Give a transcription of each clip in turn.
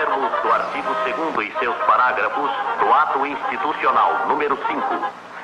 termos do artigo 2º e seus parágrafos do ato institucional número 5,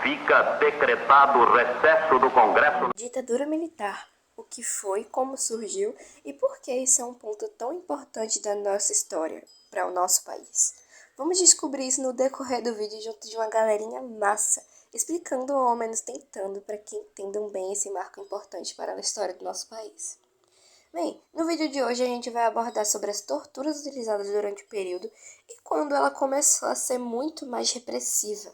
fica decretado o recesso do Congresso. Ditadura militar. O que foi, como surgiu e por que isso é um ponto tão importante da nossa história para o nosso país. Vamos descobrir isso no decorrer do vídeo junto de uma galerinha massa, explicando ou ao menos tentando para que entendam bem esse marco importante para a história do nosso país. Bem, no vídeo de hoje a gente vai abordar sobre as torturas utilizadas durante o período e quando ela começou a ser muito mais repressiva.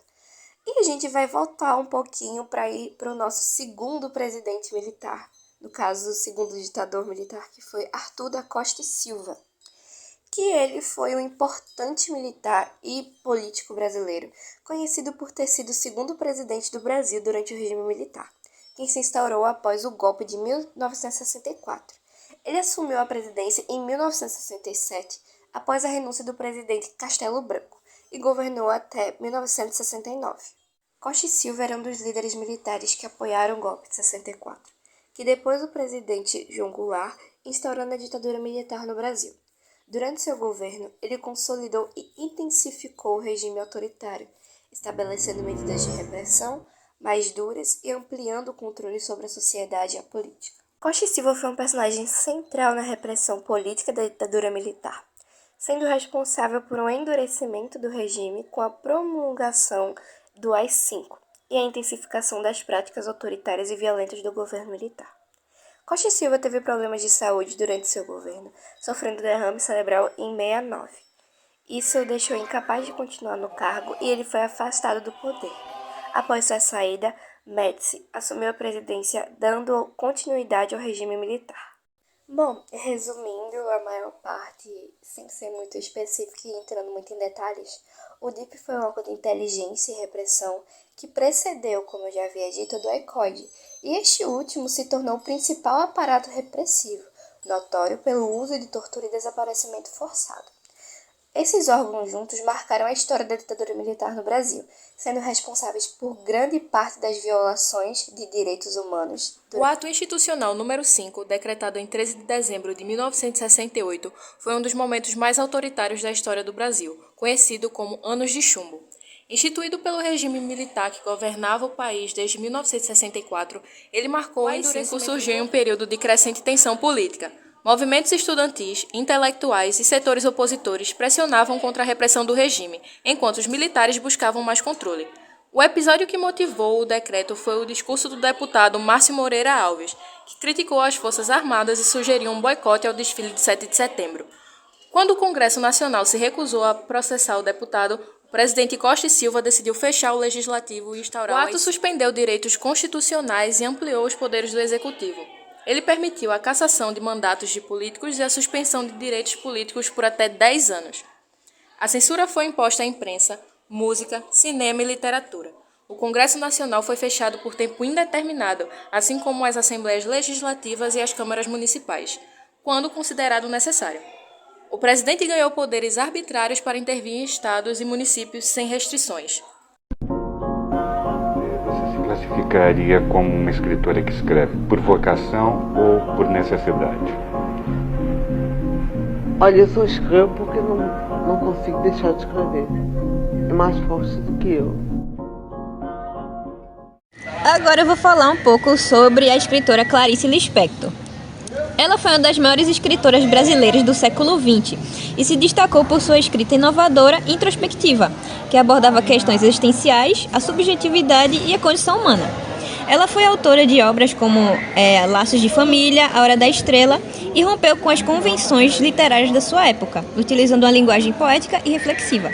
E a gente vai voltar um pouquinho para ir para o nosso segundo presidente militar, no caso o segundo ditador militar, que foi Arthur da Costa e Silva, que ele foi um importante militar e político brasileiro, conhecido por ter sido o segundo presidente do Brasil durante o regime militar, quem se instaurou após o golpe de 1964. Ele assumiu a presidência em 1967, após a renúncia do presidente Castelo Branco, e governou até 1969. Costa e Silva era um dos líderes militares que apoiaram o golpe de 64, que depois do presidente João Goulart, instaurando a ditadura militar no Brasil. Durante seu governo, ele consolidou e intensificou o regime autoritário, estabelecendo medidas de repressão mais duras e ampliando o controle sobre a sociedade e a política. Costa e Silva foi um personagem central na repressão política da ditadura militar, sendo responsável por um endurecimento do regime com a promulgação do AI-5 e a intensificação das práticas autoritárias e violentas do governo militar. Costa e Silva teve problemas de saúde durante seu governo, sofrendo derrame cerebral em 1969. Isso o deixou incapaz de continuar no cargo e ele foi afastado do poder. Após sua saída, Médici assumiu a presidência, dando continuidade ao regime militar. Bom, resumindo a maior parte, sem ser muito específico e entrando muito em detalhes, o DIP foi um órgão de inteligência e repressão que precedeu, como eu já havia dito, do ECOD, e este último se tornou o principal aparato repressivo, notório pelo uso de tortura e desaparecimento forçado. Esses órgãos juntos marcaram a história da ditadura militar no Brasil, sendo responsáveis por grande parte das violações de direitos humanos. O ato institucional número 5, decretado em 13 de dezembro de 1968, foi um dos momentos mais autoritários da história do Brasil, conhecido como Anos de Chumbo. Instituído pelo regime militar que governava o país desde 1964, ele marcou o endurecimento. Surgiu em um período de crescente tensão política. Movimentos estudantis, intelectuais e setores opositores pressionavam contra a repressão do regime, enquanto os militares buscavam mais controle. O episódio que motivou o decreto foi o discurso do deputado Márcio Moreira Alves, que criticou as Forças Armadas e sugeriu um boicote ao desfile de 7 de setembro. Quando o Congresso Nacional se recusou a processar o deputado, o presidente Costa e Silva decidiu fechar o legislativo e instaurar o ato suspendeu direitos constitucionais e ampliou os poderes do executivo. Ele permitiu a cassação de mandatos de políticos e a suspensão de direitos políticos por até 10 anos. A censura foi imposta à imprensa, música, cinema e literatura. O Congresso Nacional foi fechado por tempo indeterminado, assim como as assembleias legislativas e as câmaras municipais, quando considerado necessário. O presidente ganhou poderes arbitrários para intervir em estados e municípios sem restrições. Classificaria como uma escritora que escreve por vocação ou por necessidade? Olha, eu só escrevo porque não consigo deixar de escrever. É mais forte do que eu. Agora eu vou falar um pouco sobre a escritora Clarice Lispector. Ela foi uma das maiores escritoras brasileiras do século XX e se destacou por sua escrita inovadora e introspectiva, que abordava questões existenciais, a subjetividade e a condição humana. Ela foi autora de obras como Laços de Família, A Hora da Estrela e rompeu com as convenções literárias da sua época, utilizando uma linguagem poética e reflexiva.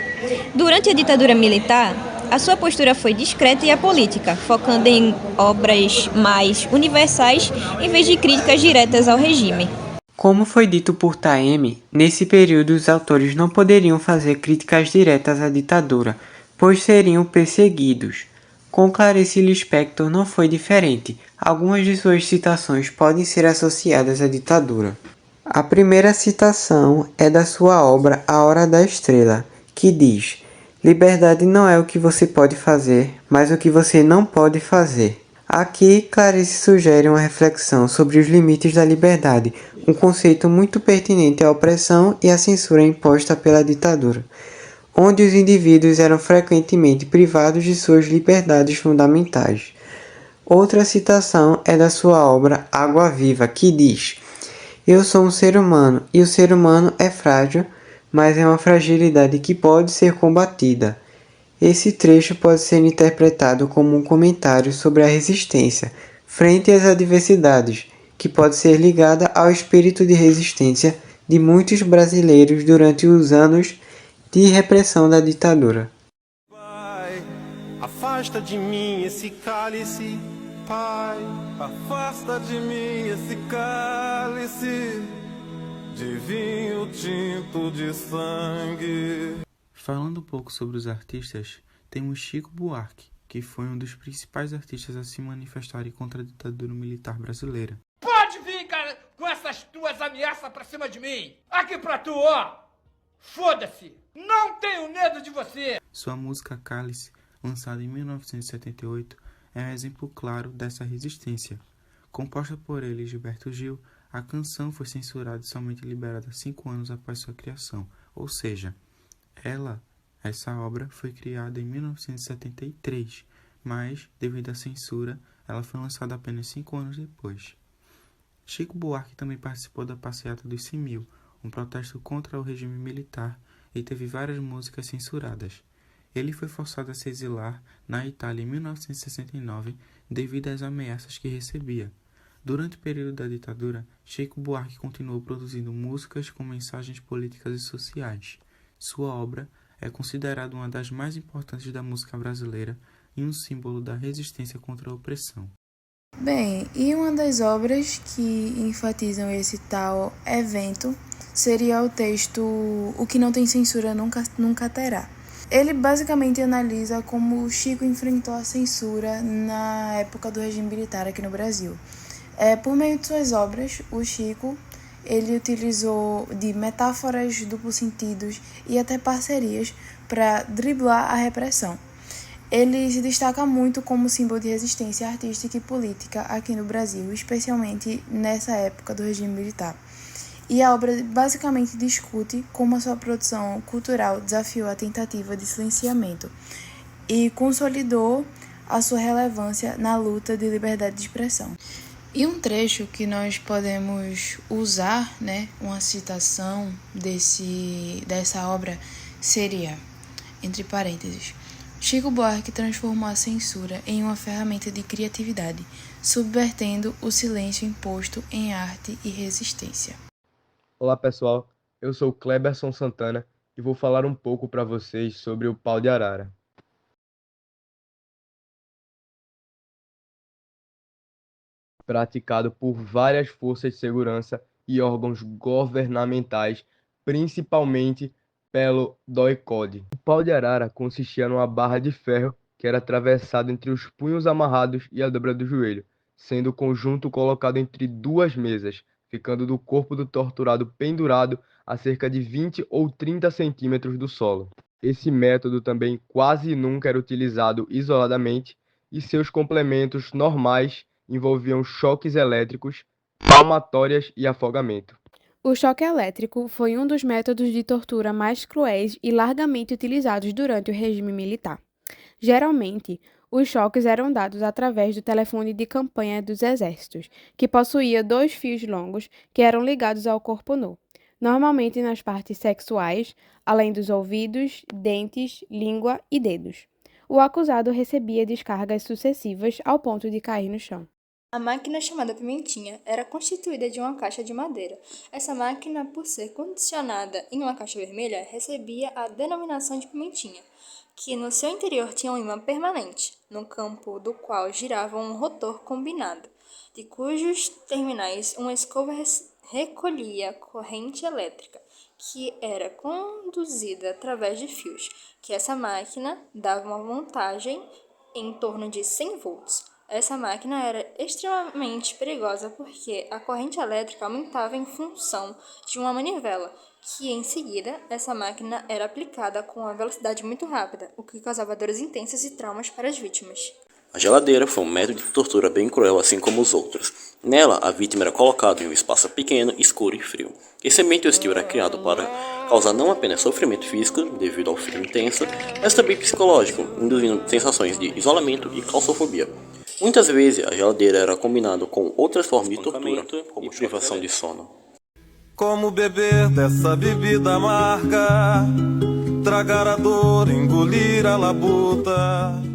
Durante a ditadura militar, a sua postura foi discreta e apolítica, focando em obras mais universais em vez de críticas diretas ao regime. Como foi dito por Taeme, nesse período os autores não poderiam fazer críticas diretas à ditadura, pois seriam perseguidos. Com Clarice Lispector não foi diferente. Algumas de suas citações podem ser associadas à ditadura. A primeira citação é da sua obra A Hora da Estrela, que diz: liberdade não é o que você pode fazer, mas o que você não pode fazer. Aqui, Clarice sugere uma reflexão sobre os limites da liberdade, um conceito muito pertinente à opressão e à censura imposta pela ditadura, onde os indivíduos eram frequentemente privados de suas liberdades fundamentais. Outra citação é da sua obra Água Viva, que diz: "Eu sou um ser humano, e o ser humano é frágil, mas é uma fragilidade que pode ser combatida." Esse trecho pode ser interpretado como um comentário sobre a resistência frente às adversidades, que pode ser ligada ao espírito de resistência de muitos brasileiros durante os anos de repressão da ditadura. Pai, afasta de mim esse cálice, Pai, afasta de mim esse cálice de vinho tinto de sangue. Falando um pouco sobre os artistas, temos Chico Buarque, que foi um dos principais artistas a se manifestarem contra a ditadura militar brasileira. Pode vir, cara, com essas tuas ameaças pra cima de mim! Aqui pra tu, ó! Foda-se! Não tenho medo de você! Sua música Cálice, lançada em 1978, é um exemplo claro dessa resistência. Composta por ele e Gilberto Gil, a canção foi censurada e somente liberada 5 anos após sua criação, ou seja, essa obra foi criada em 1973, mas, devido à censura, ela foi lançada apenas 5 anos depois. Chico Buarque também participou da Passeata dos 100.000, um protesto contra o regime militar, e teve várias músicas censuradas. Ele foi forçado a se exilar na Itália em 1969 devido às ameaças que recebia. Durante o período da ditadura, Chico Buarque continuou produzindo músicas com mensagens políticas e sociais. Sua obra é considerada uma das mais importantes da música brasileira e um símbolo da resistência contra a opressão. Bem, e uma das obras que enfatizam esse tal evento seria o texto "O que não tem censura nunca terá". Ele basicamente analisa como o Chico enfrentou a censura na época do regime militar aqui no Brasil. Por meio de suas obras, o Chico ele utilizou de metáforas, duplos sentidos e até parcerias para driblar a repressão. Ele se destaca muito como símbolo de resistência artística e política aqui no Brasil, especialmente nessa época do regime militar. E a obra basicamente discute como a sua produção cultural desafiou a tentativa de silenciamento e consolidou a sua relevância na luta de liberdade de expressão. E um trecho que nós podemos usar, uma citação dessa obra seria, entre parênteses, Chico Buarque transformou a censura em uma ferramenta de criatividade, subvertendo o silêncio imposto em arte e resistência. Olá pessoal, eu sou Kleberson Santana e vou falar um pouco para vocês sobre o pau de arara. Praticado por várias forças de segurança e órgãos governamentais, principalmente pelo DOI-CODE. O pau de arara consistia numa barra de ferro que era atravessada entre os punhos amarrados e a dobra do joelho, sendo o conjunto colocado entre duas mesas, ficando do corpo do torturado pendurado a cerca de 20 ou 30 centímetros do solo. Esse método também quase nunca era utilizado isoladamente e seus complementos normais envolviam choques elétricos, palmatórias e afogamento. O choque elétrico foi um dos métodos de tortura mais cruéis e largamente utilizados durante o regime militar. Geralmente, os choques eram dados através do telefone de campanha dos exércitos, que possuía 2 fios longos que eram ligados ao corpo nu, normalmente nas partes sexuais, além dos ouvidos, dentes, língua e dedos. O acusado recebia descargas sucessivas ao ponto de cair no chão. A máquina chamada pimentinha era constituída de uma caixa de madeira. Essa máquina, por ser condicionada em uma caixa vermelha, recebia a denominação de pimentinha, que no seu interior tinha um ímã permanente, no campo do qual girava um rotor combinado, de cujos terminais uma escova recolhia corrente elétrica, que era conduzida através de fios, que essa máquina dava uma voltagem em torno de 100 volts. Essa máquina era extremamente perigosa porque a corrente elétrica aumentava em função de uma manivela, que em seguida essa máquina era aplicada com uma velocidade muito rápida, o que causava dores intensas e traumas para as vítimas. A geladeira foi um método de tortura bem cruel, assim como os outros. Nela, a vítima era colocada em um espaço pequeno, escuro e frio. Esse ambiente hostil era criado para causar não apenas sofrimento físico, devido ao frio intenso, mas também psicológico, induzindo sensações de isolamento e claustrofobia. Muitas vezes, a geladeira era combinada com outras formas de tortura, como privação de sono. Como beber dessa bebida amarga, tragar a dor, engolir a labuta.